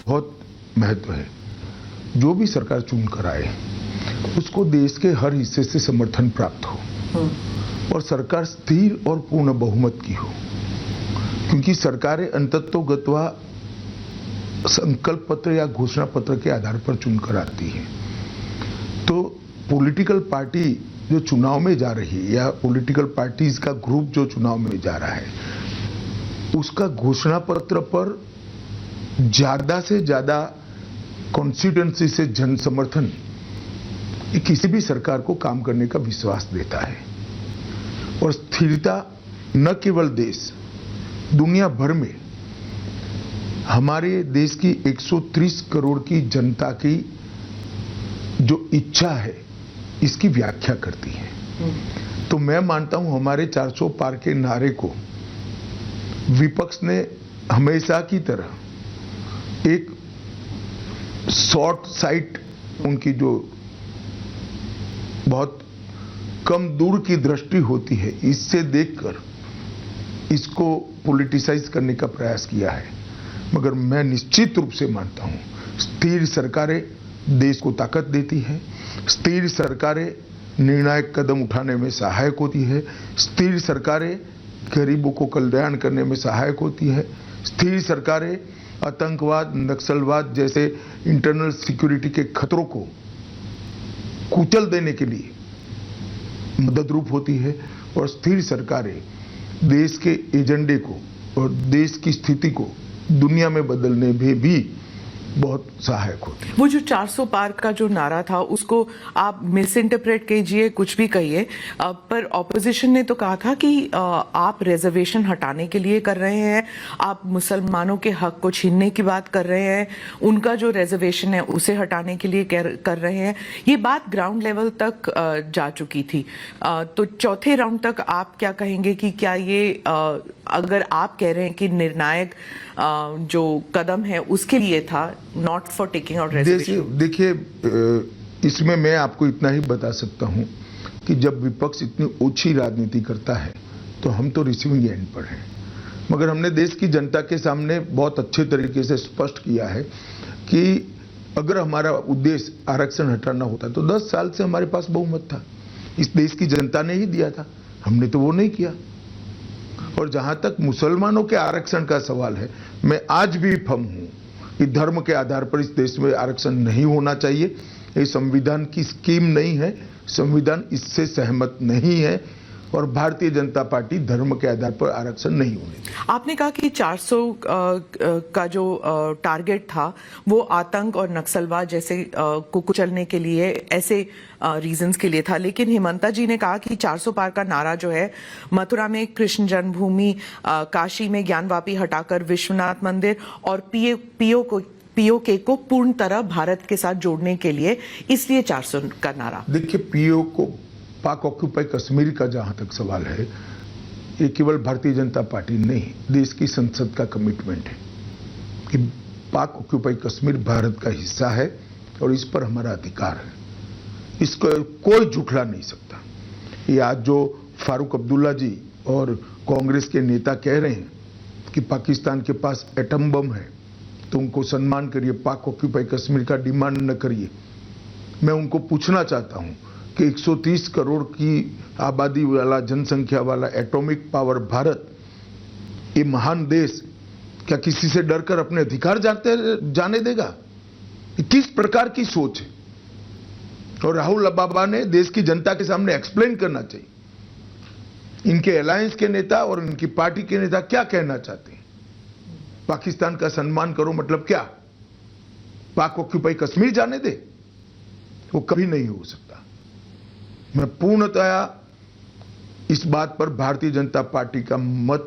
बहुत महत्व है। जो भी सरकार चुन कर आए उसको देश के हर हिस्से से समर्थन प्राप्त हो और सरकार स्थिर और पूर्ण बहुमत की हो, क्योंकि सरकारें अंततोगत्वा संकल्प पत्र या घोषणा पत्र के आधार पर चुनकर आती है। तो पॉलिटिकल पार्टी जो चुनाव में जा रही है या पॉलिटिकल पार्टीज का ग्रुप जो चुनाव में जा रहा है, उसका घोषणा पत्र पर ज्यादा से ज्यादा कॉन्स्टिट्यूएंसी से जन समर्थन किसी भी सरकार को काम करने का विश्वास देता है। और स्थिरता न केवल देश, दुनिया भर में हमारे देश की 130 करोड़ की जनता की जो इच्छा है इसकी व्याख्या करती है। तो मैं मानता हूं हमारे 400 पार के नारे को विपक्ष ने हमेशा की तरह एक शॉर्ट साइट, उनकी जो बहुत कम दूर की दृष्टि होती है, इससे देखकर इसको पॉलिटिसाइज करने का प्रयास किया है। मगर मैं निश्चित रूप से मानता हूं स्थिर सरकारें देश को ताकत देती है, स्थिर सरकारें निर्णायक कदम उठाने में सहायक होती है, स्थिर सरकारें गरीबों को कल्याण करने में सहायक होती है, स्थिर सरकारें आतंकवाद, नक्सलवाद जैसे इंटरनल सिक्योरिटी के खतरों को कुचल देने के लिए मददरूप होती है, और स्थिर सरकारें देश के एजेंडे को और देश की स्थिति को दुनिया में बदलने में भी बहुत सहायक होती है। वो जो 400 पार का जो नारा था उसको आप मिस इंटरप्रेट कीजिए, कुछ भी कहिए, पर ऑपोजिशन ने तो कहा था कि आप रिजर्वेशन हटाने के लिए कर रहे हैं, आप मुसलमानों के हक को छीनने की बात कर रहे हैं, उनका जो रिजर्वेशन है उसे हटाने के लिए कर रहे हैं। ये बात ग्राउंड लेवल तक जा चुकी थी। तो चौथे राउंड तक आप क्या कहेंगे कि क्या ये अगर आप कह रहे हैं कि निर्णायक जो कदम है उसके लिए था, not for taking out reservation? देखिए, इसमें मैं आपको इतना ही बता सकता हूं कि जब विपक्ष इतनी ओछी राजनीति करता है तो हम तो रिसीविंग एंड पर हैं। मगर हमने देश की जनता के सामने बहुत अच्छे तरीके से स्पष्ट किया है कि अगर हमारा उद्देश्य आरक्षण हटाना होता तो 10 साल से हमारे पास बहुमत था, इस देश की जनता ने ही दिया था, हमने तो वो नहीं किया। और जहां तक मुसलमानों के आरक्षण का सवाल है, मैं आज भी फर्म हूं कि धर्म के आधार पर इस देश में आरक्षण नहीं होना चाहिए। ये संविधान की स्कीम नहीं है, संविधान इससे सहमत नहीं है, और भारतीय जनता पार्टी धर्म के आधार पर आरक्षण नहीं होने देगी। आपने कहा कि 400 का जो टारगेट था वो आतंक और नक्सलवाद जैसे को कुचलने के लिए, ऐसे रीजंस के लिए था, लेकिन हिमंता जी ने कहा कि 400 पार का नारा जो है मथुरा में कृष्ण जन्मभूमि, काशी में ज्ञानवापी हटाकर विश्वनाथ मंदिर और पीओके को पूर्ण तरह भारत के साथ जोड़ने के लिए, इसलिए 400 का नारा। देखिए, पीओके पाक ऑक्यूपाई कश्मीर का जहां तक सवाल है, ये केवल भारतीय जनता पार्टी नहीं, देश की संसद का कमिटमेंट है कि पाक ऑक्यूपाई कश्मीर भारत का हिस्सा है और इस पर हमारा अधिकार है। इसको कोई झुठला नहीं सकता। ये आज जो फारूक अब्दुल्ला जी और कांग्रेस के नेता कह रहे हैं कि पाकिस्तान के पास एटम बम है, तो उनको सम्मान करिए, पाक ऑक्यूपाई कश्मीर का डिमांड न करिए। मैं उनको पूछना चाहता हूं कि 130 करोड़ की आबादी वाला, जनसंख्या वाला एटॉमिक पावर भारत, ये महान देश क्या किसी से डरकर अपने अधिकार जाने देगा? किस प्रकार की सोच है? और राहुल बाबा ने देश की जनता के सामने एक्सप्लेन करना चाहिए इनके अलायंस के नेता और इनकी पार्टी के नेता क्या कहना चाहते हैं। पाकिस्तान का सम्मान करो मतलब क्या? पाक ऑक्यूपाई कश्मीर जाने दे? वो कभी नहीं हो सकता। मैं पूर्णतया इस बात पर भारतीय जनता पार्टी का मत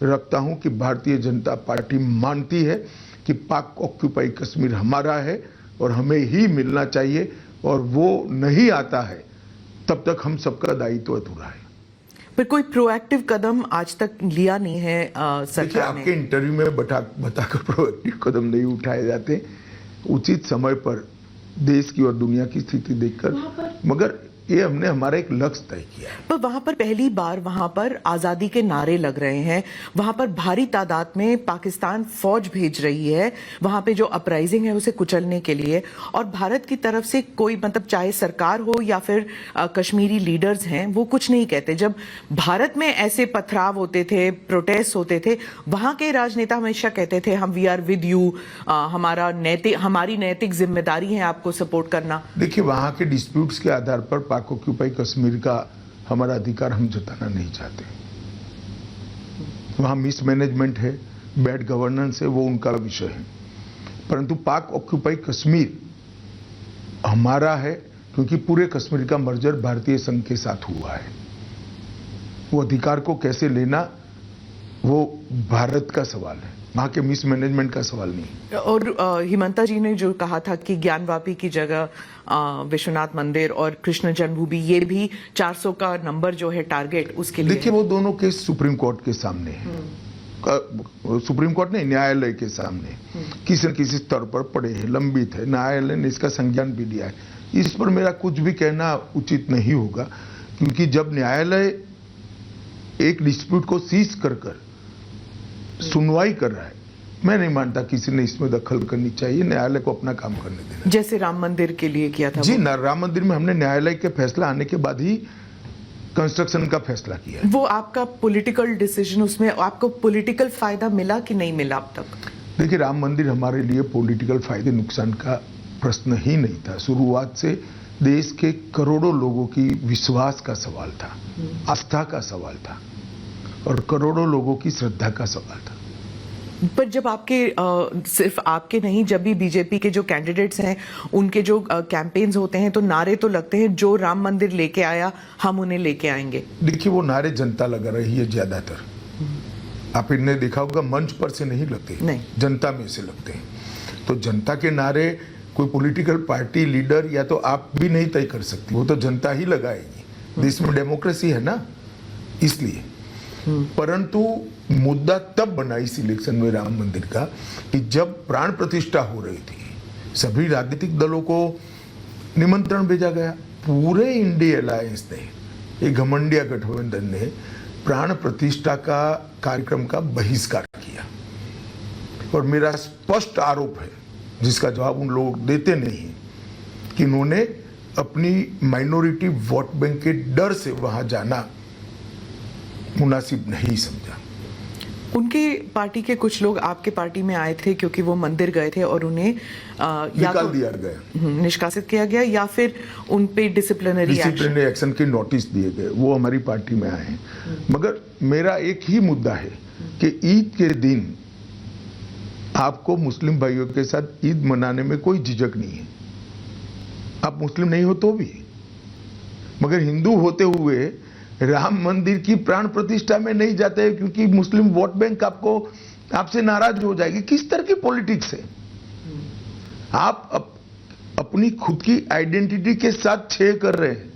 रखता हूं कि भारतीय जनता पार्टी मानती है कि पाक ऑक्यूपाई कश्मीर हमारा है और हमें ही मिलना चाहिए, और वो नहीं आता है तब तक हम सबका दायित्व अधूरा है। पर कोई प्रोएक्टिव कदम आज तक लिया नहीं है सरकार ने। आपके इंटरव्यू में बताकर प्रोएक्टिव कदम नहीं उठाए जाते, उचित समय पर देश की और दुनिया की स्थिति देखकर। मगर ये हमने हमारा एक लक्ष्य तय किया है। पर वहां पर पहली बार वहां पर आजादी के नारे लग रहे हैं, वहां पर भारी तादाद में पाकिस्तान फौज भेज रही है वहां पे जो अपराइजिंग है उसे कुचलने के लिए, और भारत की तरफ से कोई मतलब चाहे सरकार हो या फिर कश्मीरी लीडर्स हैं वो कुछ नहीं कहते। जब भारत में ऐसे पथराव होते थे, प्रोटेस्ट होते थे, वहां के राजनेता हमेशा कहते थे हम वी आर विद यू, हमारी नैतिक जिम्मेदारी है आपको सपोर्ट करना। देखिए, वहां के डिस्प्यूट्स के आधार पर पाक ऑक्यूपाई कश्मीर का हमारा अधिकार हम जताना नहीं चाहते। वहां मिसमैनेजमेंट है, बैड गवर्नेंस है, वो उनका विषय है, परंतु पाक ऑक्यूपाई कश्मीर हमारा है क्योंकि पूरे कश्मीर का मर्जर भारतीय संघ के साथ हुआ है। वो अधिकार को कैसे लेना वो भारत का सवाल है, वहां के मिसमैनेजमेंट का सवाल नहीं। और हिमंता जी ने जो कहा था कि ज्ञानवापी की जगह विश्वनाथ मंदिर और कृष्ण जन्मभूमि, ये भी 400 का नंबर जो है टारगेट उसके लिए। देखिए, वो दोनों केस सुप्रीम कोर्ट के सामने है, सुप्रीम कोर्ट नहीं, न्यायालय के सामने किसी न किसी स्तर पर पड़े हैं, लंबित है, न्यायालय ने इसका संज्ञान भी लिया है। इस पर मेरा कुछ भी कहना उचित नहीं होगा, क्योंकि जब न्यायालय एक डिस्प्यूट को सीज कर सुनवाई कर रहा है, मैं नहीं मानता किसी ने इसमें दखल करनी चाहिए, न्यायालय को अपना काम करने देना। जैसे राम मंदिर के लिए किया था जी, राम मंदिर में हमने न्यायालय के फैसला आने के बाद ही कंस्ट्रक्शन का फैसला किया है। वो आपका पॉलिटिकल डिसीजन, उसमें आपको पॉलिटिकल फायदा मिला कि नहीं मिला अब तक? देखिए, राम मंदिर हमारे लिए पॉलिटिकल फायदे नुकसान का प्रश्न ही नहीं था। शुरुआत से देश के करोड़ों लोगों की विश्वास का सवाल था, आस्था का सवाल था और करोड़ों लोगों की श्रद्धा का सवाल था। पर जब आपके सिर्फ आपके नहीं, जब भी बीजेपी के जो कैंडिडेट्स हैं उनके जो कैंपेन्स होते हैं तो नारे तो लगते हैं, जो राम मंदिर लेके आया हम उन्हें लेके आएंगे। देखिए, वो नारे जनता लगा रही है ज्यादातर। आप इन्हें देखा होगा, मंच पर से नहीं लगते, नहीं, जनता में से लगते हैं। तो जनता के नारे कोई पॉलिटिकल पार्टी लीडर या तो आप भी नहीं तय कर सकती, वो तो जनता ही लगाएगी। देश में डेमोक्रेसी है ना, इसलिए। परंतु मुद्दा तब बना इस इलेक्शन में राम मंदिर का कि जब प्राण प्रतिष्ठा हो रही थी, सभी राजनीतिक दलों को निमंत्रण भेजा गया, पूरे इंडिया अलायंस ने, एक घमंडिया गठबंधन ने प्राण प्रतिष्ठा का कार्यक्रम का बहिष्कार किया। और मेरा स्पष्ट आरोप है, जिसका जवाब उन लोग देते नहीं है, कि उन्होंने अपनी माइनॉरिटी वोट बैंक के डर से वहां जाना मुनासिब नहीं समझा। उनके पार्टी के कुछ लोग आपके पार्टी में आए थे क्योंकि वो मंदिर गए थे और उन्हें निकाल दिया गया, निष्कासित किया गया, या फिर उन पे डिसिप्लिनरी एक्शन के नोटिस दिए गए, वो हमारी पार्टी में आए हैं। मगर मेरा एक ही मुद्दा है कि ईद के दिन आपको मुस्लिम भाइयों के साथ ईद मनाने में कोई झिझक नहीं है, आप मुस्लिम नहीं हो तो भी। मगर हिंदू होते हुए राम मंदिर की प्राण प्रतिष्ठा में नहीं जाते क्योंकि मुस्लिम वोट बैंक आपसे नाराज हो जाएगी। किस तरह की पॉलिटिक्स है? आप अपनी खुद की आइडेंटिटी के साथ छेड़ कर रहे हैं।